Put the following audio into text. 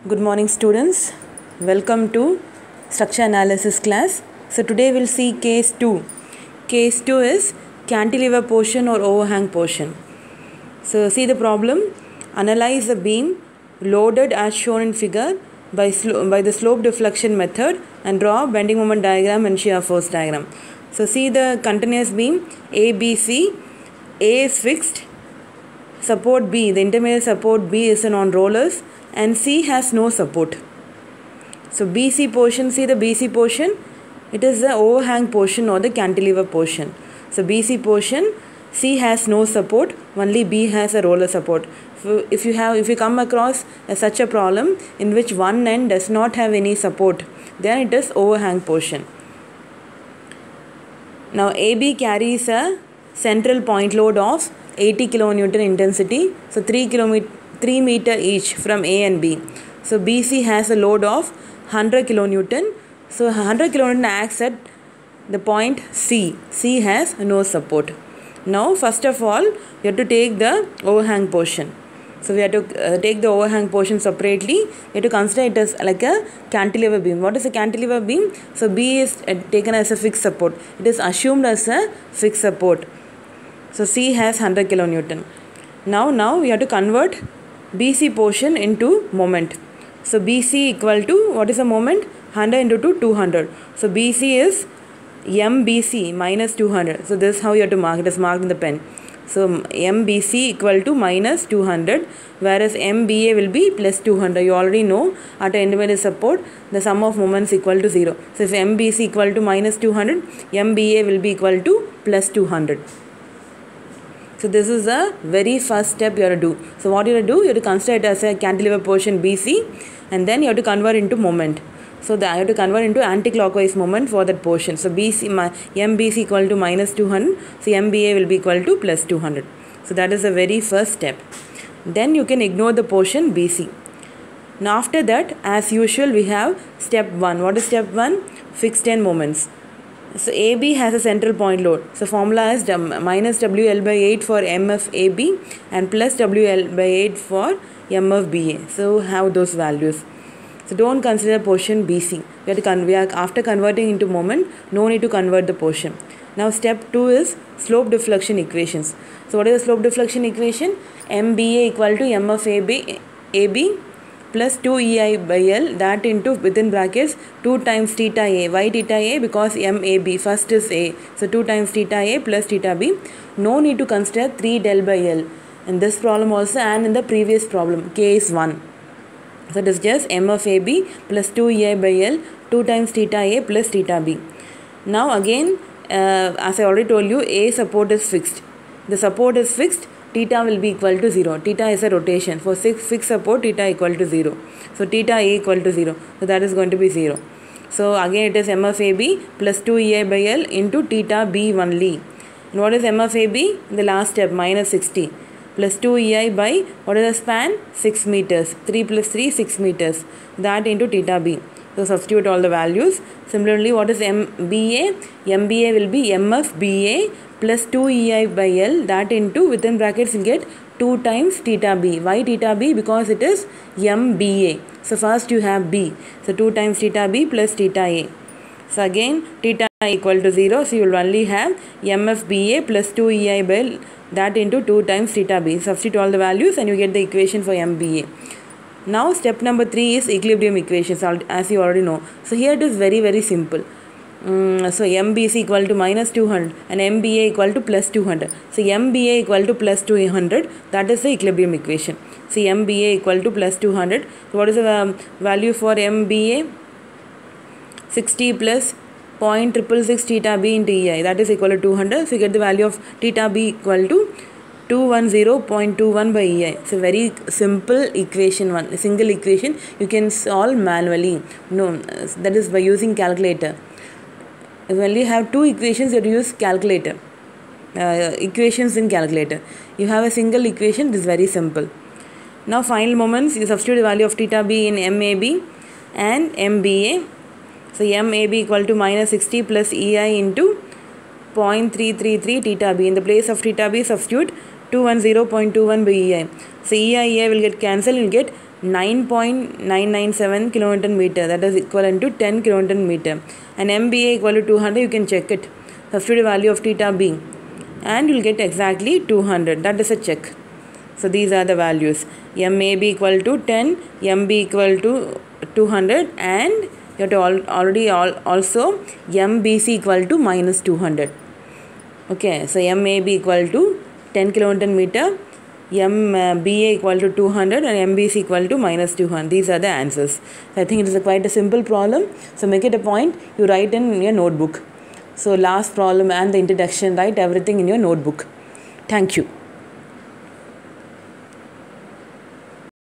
Good morning students, welcome to structure analysis class. So today we'll see case 2. Case 2 is cantilever portion or overhang portion. So see the problem, analyze the beam loaded as shown in figure by the slope deflection method and draw bending moment diagram and shear force diagram. So see the continuous beam ABC, A is fixed, support B, the intermediate support B is on rollers and C has no support. So BC portion, see the BC portion, it is the overhang portion or the cantilever portion. So BC portion, C has no support, only B has a roller support. So if you come across such a problem in which one end does not have any support, then it is overhang portion. Now AB carries a central point load of 80 kN intensity, so 3 meter each from A and B. So BC has a load of 100 kN. So 100 kN acts at the point C. C has no support. Now first of all, we have to take the overhang portion. So we have to take the overhang portion separately. We have to consider it as like a cantilever beam. What is a cantilever beam? So B is taken as a fixed support. It is assumed as a fixed support. So C has 100 kN. Now we have to convert BC portion into moment. So BC equal to, what is the moment? 100 into 2, 200. So BC is MBC minus 200. So this is how you have to mark. It is marked in the pen. So MBC equal to minus 200, whereas MBA will be plus 200. You already know at the intermediate support the sum of moments equal to 0. So if MBC equal to minus 200, MBA will be equal to plus 200. So this is the very first step you have to do. So what you have to do, you have to consider it as a cantilever portion BC and then you have to convert into moment. So I have to convert into anti-clockwise moment for that portion. So MBC equal to minus 200. So MBA will be equal to plus 200. So that is the very first step. Then you can ignore the portion BC. Now after that, as usual, we have step 1. What is step 1? Fixed end moments. So AB has a central point load. So formula is minus WL by 8 for MF AB and plus WL by 8 for MF BA. So have those values. So don't consider portion BC. After converting into moment, no need to convert the portion. Now step 2 is slope deflection equations. So what is the slope deflection equation? MBA equal to MF AB plus 2EI by L, that into within brackets 2 times theta A. Why theta A? Because MAB first is A. So 2 times theta A plus theta B. No need to consider 3 del by L in this problem also and in the previous problem, case 1. So it is just M of AB plus 2EI by L 2 times theta A plus theta B. Now again, as I already told you, A support is fixed. The support is fixed. Theta will be equal to 0. Theta is a rotation. For fixed support, theta equal to 0. So theta A equal to 0. So that is going to be 0. So again it is M of AB plus 2EI by L into theta B only. And what is M of AB? In the last step, minus 60. Plus 2EI by, what is the span? 6 meters. 3 plus 3, 6 meters. That into theta B. So substitute all the values. Similarly, what is MBA? MBA will be MFBA plus 2EI by L, that into within brackets you get 2 times theta B. Why theta B? Because it is MBA. So first you have B. So 2 times theta B plus theta A. So again theta equal to 0. So you will only have MFBA plus 2EI by L, that into 2 times theta B. Substitute all the values and you get the equation for MBA. Now step number 3 is equilibrium equations, as you already know. So here it is very simple. So MBC equal to minus 200 and MBA equal to plus 200. So MBA equal to plus 200, that is the equilibrium equation. So MBA equal to plus 200. So what is the value for MBA? 60 plus 0.666 theta B into EI, that is equal to 200. So you get the value of theta B equal to 210.21 by EI. It's a very simple equation, a single equation you can solve manually. No, that is by using calculator. If you only have 2 equations, you have to use calculator. Equations in calculator. You have a single equation, it is very simple. Now final moments, you substitute the value of theta B in MAB and MBA. So MAB equal to minus 60 plus EI into 0.333 theta B. In the place of theta B, substitute 210.21 by EI. So EI will get cancelled, you will get 9.997 kilonewton meter, that is equivalent to 10 kilonewton meter, and MBA equal to 200. You can check it, substitute value of theta B, and you'll get exactly 200. That is a check. So these are the values. MAB equal to 10, MB equal to 200, and you have to also MBC equal to minus 200. Okay, so MAB equal to 10 kilonewton meter, MBA equal to 200, and MBC equal to minus 200. These are the answers. So I think it is quite a simple problem. So make it a point, you write in your notebook. So last problem and the introduction, write everything in your notebook. Thank you.